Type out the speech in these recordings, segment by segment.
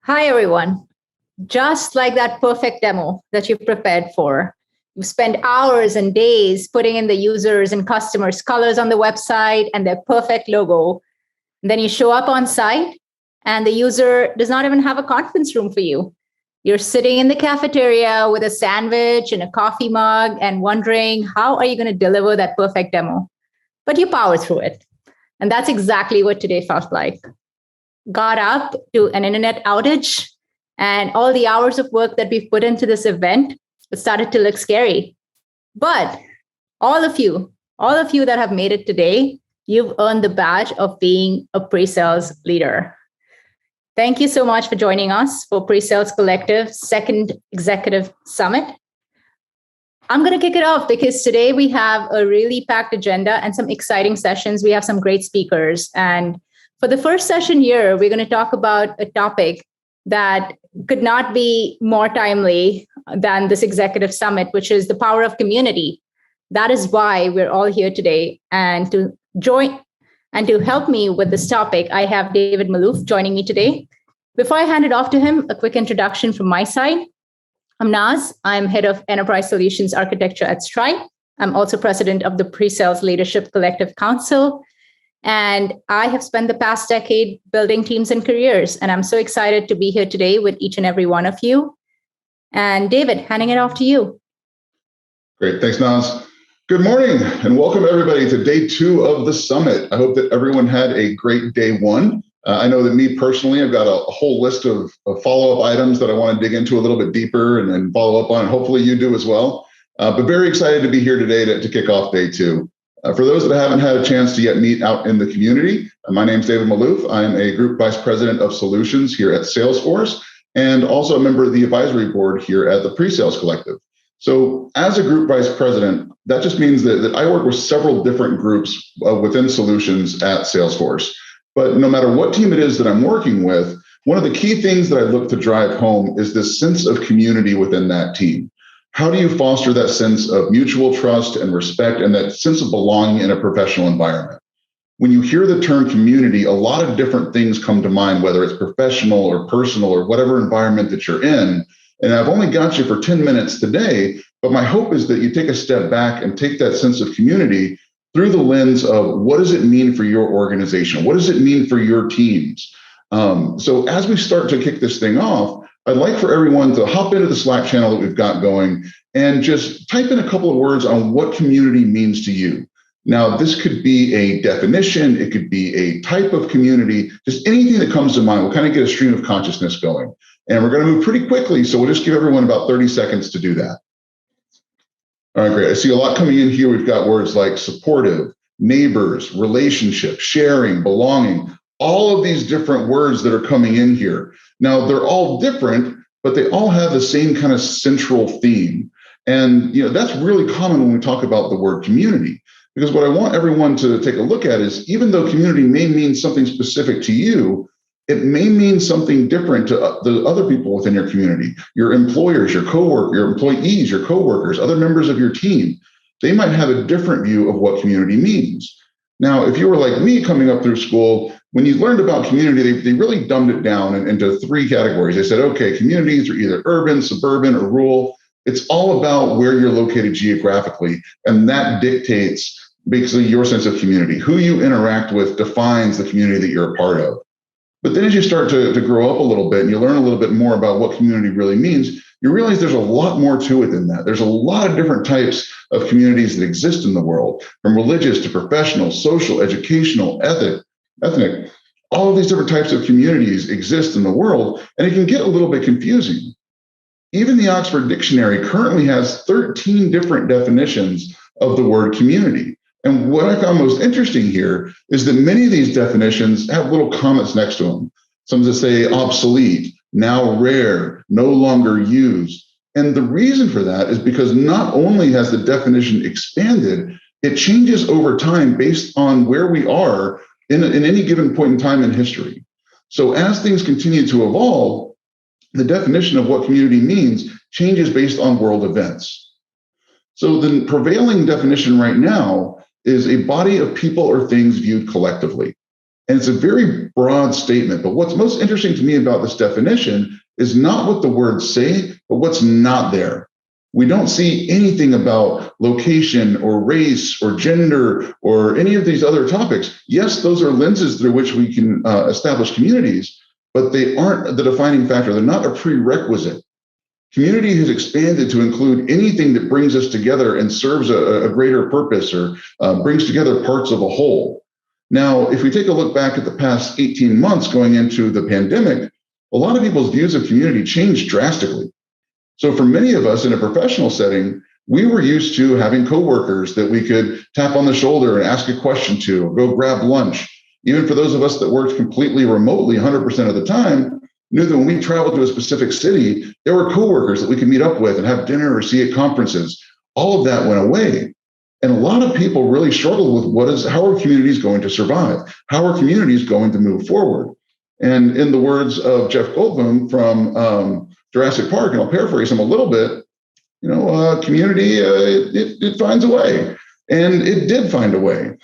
Hi, everyone. Just like that perfect demo that you've prepared for, you've spent hours and days putting in the users and customers' colors on the website and their perfect logo. And then you show up on site and the user does not even have a conference room for you. You're sitting in the cafeteria with a sandwich and a coffee mug and wondering, how are you going to deliver that perfect demo? But you power through it. And that's exactly what today felt like. Got up to an internet outage, and all the hours of work that we've put into this event, it started to look scary. But all of you that have made it today, you've earned the badge of being a pre-sales leader. Thank you so much for joining us for PreSales Collective's second executive summit. I'm going to kick it off because today we have a really packed agenda and some exciting sessions. We have some great speakers. And for the first session here, we're going to talk about a topic that could not be more timely than this executive summit, which is the power of community. That is why we're all here today. And to join and to help me with this topic, I have David Malouf joining me today. Before I hand it off to him, a quick introduction from my side. I'm Naz. I'm head of Enterprise Solutions Architecture at Stripe. I'm also president of the PreSales Leadership Collective Council. And I have spent the past decade building teams and careers. And I'm so excited to be here today with each and every one of you. And David, handing it off to you. Great. Thanks, Naz. Good morning and welcome everybody to day 2 of the summit. I hope that everyone had a great day 1. I know that me personally, I've got a whole list of follow-up items that I want to dig into a little bit deeper and follow up on. Hopefully you do as well. But very excited to be here today to kick off day 2. For those that haven't had a chance to yet meet out in the community, my name is David Malouf. I'm a Group Vice President of Solutions here at Salesforce and also a member of the advisory board here at the PreSales Collective. So as a Group Vice President, that just means that I work with several different groups within solutions at Salesforce. But no matter what team it is that I'm working with, one of the key things that I look to drive home is this sense of community within that team. How do you foster that sense of mutual trust and respect and that sense of belonging in a professional environment? When you hear the term community, a lot of different things come to mind, whether it's professional or personal or whatever environment that you're in. And I've only got you for 10 minutes today, but my hope is that you take a step back and take that sense of community through the lens of what does it mean for your organization? What does it mean for your teams? So as we start to kick this thing off, I'd like for everyone to hop into the Slack channel that we've got going and just type in a couple of words on what community means to you. Now, this could be a definition, it could be a type of community, just anything that comes to mind. We'll kind of get a stream of consciousness going. And we're going to move pretty quickly, so we'll just give everyone about 30 seconds to do that. All right, great. I see a lot coming in here. We've got words like supportive, neighbors, relationship, sharing, belonging, all of these different words that are coming in here. Now, they're all different, but they all have the same kind of central theme. And that's really common when we talk about the word community, because what I want everyone to take a look at is even though community may mean something specific to you, it may mean something different to the other people within your community, your employers, your your employees, your coworkers, other members of your team. They might have a different view of what community means. Now, if you were like me coming up through school, when you learned about community, they really dumbed it down into 3 categories. They said, okay, communities are either urban, suburban, or rural. It's all about where you're located geographically, and that dictates basically your sense of community. Who you interact with defines the community that you're a part of. But then as you start to grow up a little bit and you learn a little bit more about what community really means, you realize there's a lot more to it than that. There's a lot of different types of communities that exist in the world, from religious to professional, social, educational, ethnic. All of these different types of communities exist in the world, and it can get a little bit confusing. Even the Oxford Dictionary currently has 13 different definitions of the word community. And what I found most interesting here is that many of these definitions have little comments next to them. Some that say obsolete, now rare, no longer used. And the reason for that is because not only has the definition expanded, it changes over time based on where we are in any given point in time in history. So as things continue to evolve, the definition of what community means changes based on world events. So the prevailing definition right now is a body of people or things viewed collectively. And it's a very broad statement, but what's most interesting to me about this definition is not what the words say, but what's not there. We don't see anything about location or race or gender or any of these other topics. Yes, those are lenses through which we can establish communities, but they aren't the defining factor. They're not a prerequisite. Community has expanded to include anything that brings us together and serves a greater purpose or brings together parts of a whole. Now, if we take a look back at the past 18 months going into the pandemic, a lot of people's views of community changed drastically. So for many of us in a professional setting, we were used to having coworkers that we could tap on the shoulder and ask a question to, or go grab lunch. Even for those of us that worked completely remotely 100% of the time, knew that when we traveled to a specific city, there were coworkers that we could meet up with and have dinner or see at conferences. All of that went away. And a lot of people really struggle with how are communities going to survive? How are communities going to move forward? And in the words of Jeff Goldblum from Jurassic Park, and I'll paraphrase him a little bit, community, it finds a way. And it did find a way.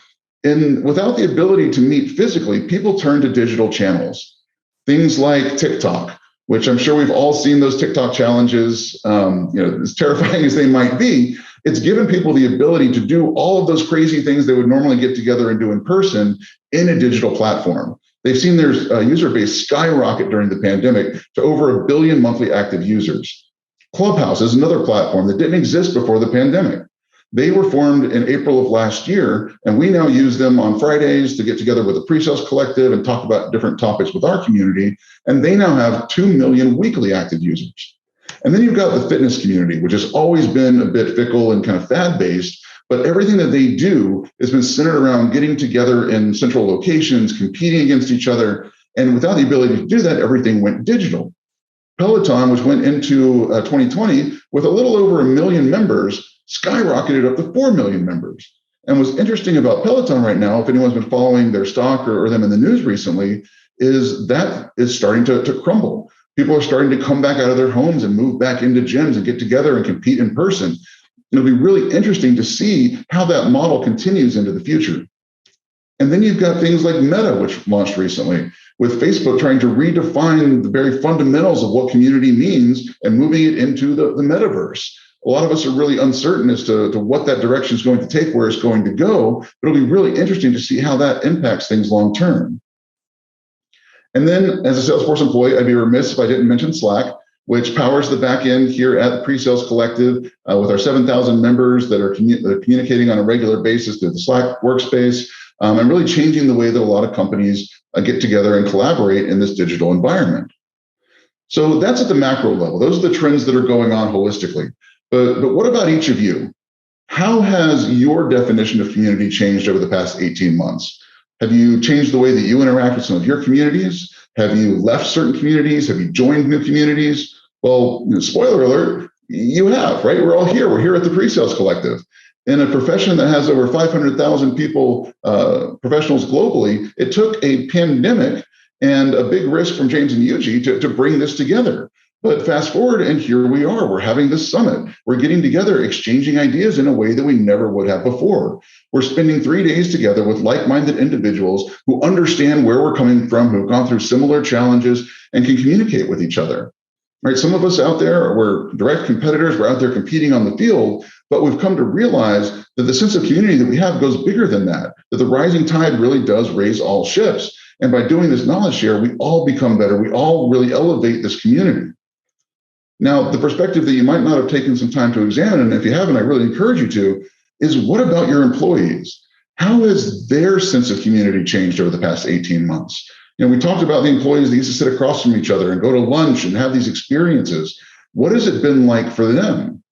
And without the ability to meet physically, people turn to digital channels. Things like TikTok, which I'm sure we've all seen those TikTok challenges, as terrifying as they might be. It's given people the ability to do all of those crazy things they would normally get together and do in person in a digital platform. They've seen their user base skyrocket during the pandemic to over 1 billion monthly active users. Clubhouse is another platform that didn't exist before the pandemic. They were formed in April of last year, and we now use them on Fridays to get together with the PreSales collective and talk about different topics with our community. And they now have 2 million weekly active users. And then you've got the fitness community, which has always been a bit fickle and kind of fad-based, but everything that they do has been centered around getting together in central locations, competing against each other. And without the ability to do that, everything went digital. Peloton, which went into 2020 with a little over 1 million members, skyrocketed up to 4 million members. And what's interesting about Peloton right now, if anyone's been following their stock or them in the news recently, is that it's starting to crumble. People are starting to come back out of their homes and move back into gyms and get together and compete in person. It'll be really interesting to see how that model continues into the future. And then you've got things like Meta, which launched recently, with Facebook trying to redefine the very fundamentals of what community means and moving it into the metaverse. A lot of us are really uncertain as to what that direction is going to take, where it's going to go. It'll be really interesting to see how that impacts things long term. And then as a Salesforce employee, I'd be remiss if I didn't mention Slack, which powers the back end here at the PreSales Collective with our 7,000 members that are communicating on a regular basis through the Slack workspace, and really changing the way that a lot of companies get together and collaborate in this digital environment. So that's at the macro level. Those are the trends that are going on holistically. But what about each of you? How has your definition of community changed over the past 18 months? Have you changed the way that you interact with some of your communities? Have you left certain communities? Have you joined new communities? Well, spoiler alert, you have, right? We're all here. We're here at the PreSales Collective. In a profession that has over 500,000 people, professionals globally, it took a pandemic and a big risk from James and Yuji to bring this together. But fast forward, and here we are. We're having this summit. We're getting together, exchanging ideas in a way that we never would have before. We're spending 3 days together with like-minded individuals who understand where we're coming from, who've gone through similar challenges, and can communicate with each other. Right? Some of us out there, we're direct competitors. We're out there competing on the field, but we've come to realize that the sense of community that we have goes bigger than that the rising tide really does raise all ships. And by doing this knowledge share, we all become better. We all really elevate this community. Now, the perspective that you might not have taken some time to examine, and if you haven't, I really encourage you to, is what about your employees? How has their sense of community changed over the past 18 months? We talked about the employees that used to sit across from each other and go to lunch and have these experiences. What has it been like for them?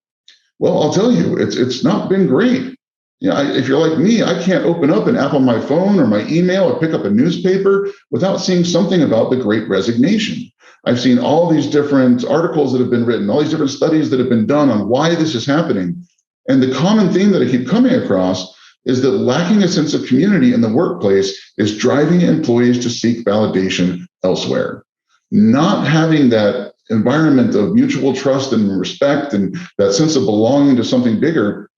Well, I'll tell you, it's not been great. If you're like me, I can't open up an app on my phone or my email or pick up a newspaper without seeing something about the Great Resignation. I've seen all these different articles that have been written, all these different studies that have been done on why this is happening. And the common theme that I keep coming across is that lacking a sense of community in the workplace is driving employees to seek validation elsewhere. Not having that environment of mutual trust and respect and that sense of belonging to something bigger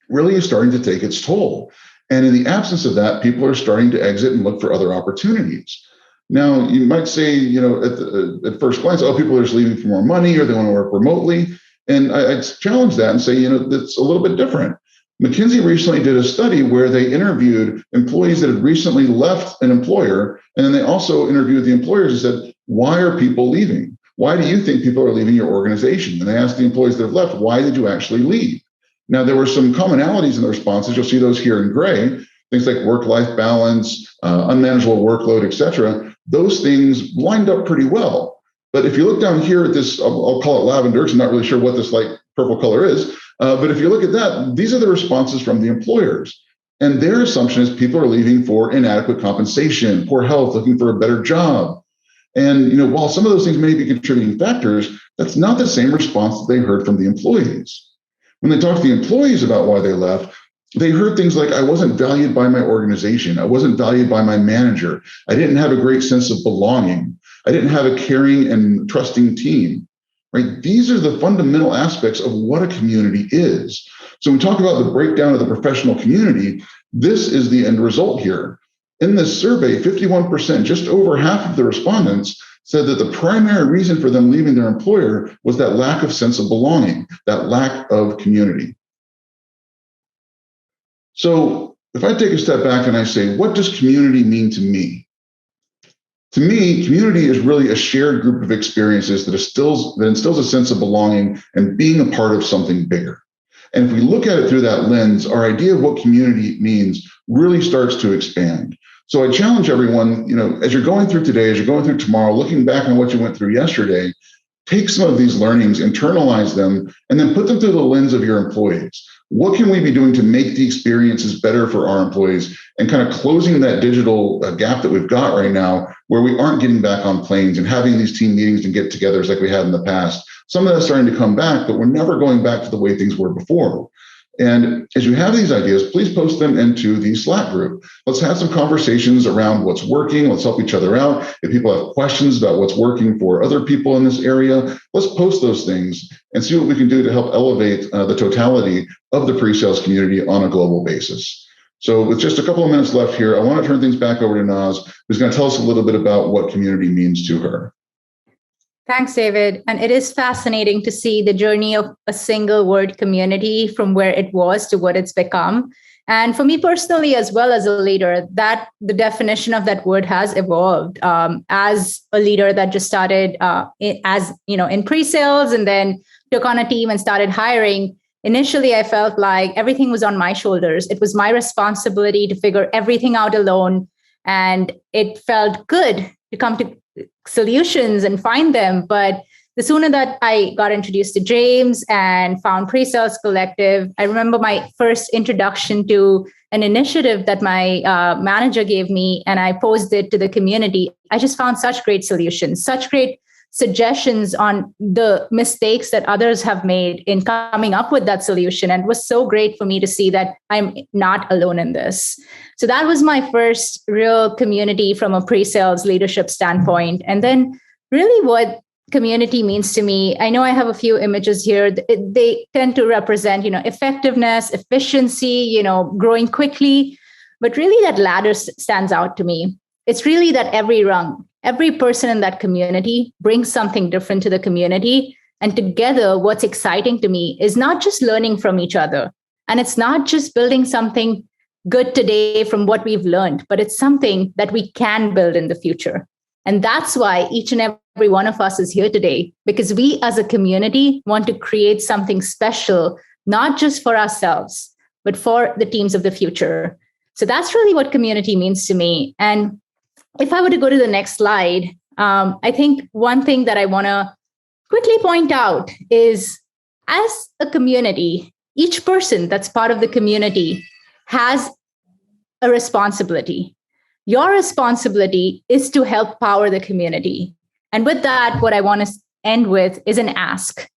really is starting to take its toll. And in the absence of that, people are starting to exit and look for other opportunities. Now, you might say, at first glance, people are just leaving for more money or they want to work remotely. And I'd challenge that and say, that's a little bit different. McKinsey recently did a study where they interviewed employees that had recently left an employer, and then they also interviewed the employers and said, why are people leaving? Why do you think people are leaving your organization? And they asked the employees that have left, why did you actually leave? Now, there were some commonalities in the responses. You'll see those here in gray, things like work-life balance, unmanageable workload, et cetera. Those things lined up pretty well. But if you look down here at this, I'll call it lavender, because I'm not really sure what this light purple color is. But if you look at that, these are the responses from the employers. And their assumption is people are leaving for inadequate compensation, poor health, looking for a better job. And while some of those things may be contributing factors, that's not the same response that they heard from the employees. When they talked to the employees about why they left, they heard things like, I wasn't valued by my organization. I wasn't valued by my manager. I didn't have a great sense of belonging. I didn't have a caring and trusting team. Right? These are the fundamental aspects of what a community is. So when we talk about the breakdown of the professional community, this is the end result here. In this survey, 51%, just over half of the respondents, said that the primary reason for them leaving their employer was that lack of sense of belonging, that lack of community. So if I take a step back and I say, what does community mean to me? To me, community is really a shared group of experiences that instills a sense of belonging and being a part of something bigger. And if we look at it through that lens, our idea of what community means really starts to expand. So I challenge everyone, as you're going through today, as you're going through tomorrow, looking back on what you went through yesterday, take some of these learnings, internalize them, and then put them through the lens of your employees. What can we be doing to make the experiences better for our employees, and kind of closing that digital gap that we've got right now, where we aren't getting back on planes and having these team meetings and get-togethers like we had in the past. Some of that's starting to come back, but we're never going back to the way things were before. And as you have these ideas, please post them into the Slack group. Let's have some conversations around what's working. Let's help each other out. If people have questions about what's working for other people in this area, let's post those things and see what we can do to help elevate the totality of the pre-sales community on a global basis. So with just a couple of minutes left here, I want to turn things back over to Naz, who's going to tell us a little bit about what community means to her. Thanks, David. And it is fascinating to see the journey of a single word community from where it was to what it's become. And for me personally, as well as a leader, that the definition of that word has evolved. As a leader that just started in pre-sales and then took on a team and started hiring, initially I felt like everything was on my shoulders. It was my responsibility to figure everything out alone. And it felt good to come to solutions and find them. But the sooner that I got introduced to James and found PreSales Collective, I remember my first introduction to an initiative that my manager gave me, and I posted it to the community. I just found such great solutions, such great suggestions on the mistakes that others have made in coming up with that solution. And it was so great for me to see that I'm not alone in this. So that was my first real community from a pre-sales leadership standpoint. And then really what community means to me, I know I have a few images here. They tend to represent, effectiveness, efficiency, growing quickly. But really that ladder stands out to me. It's really that every rung, every person in that community brings something different to the community. And together, what's exciting to me is not just learning from each other. And it's not just building something good today from what we've learned, but it's something that we can build in the future. And that's why each and every one of us is here today, because we as a community want to create something special, not just for ourselves, but for the teams of the future. So that's really what community means to me. And if I were to go to the next slide, I think one thing that I want to quickly point out is, as a community, each person that's part of the community has a responsibility. Your responsibility is to help power the community. And with that, what I want to end with is an ask.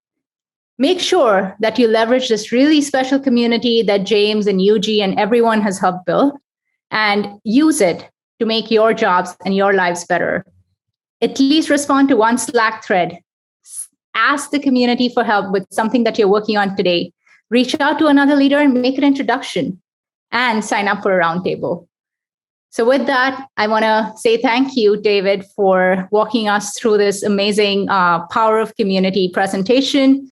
Make sure that you leverage this really special community that James and Yuji and everyone has helped build, and use it to make your jobs and your lives better. At least respond to one Slack thread. Ask the community for help with something that you're working on today. Reach out to another leader and make an introduction. and sign up for a roundtable. So with that, I want to say thank you, David, for walking us through this amazing Power of Community presentation.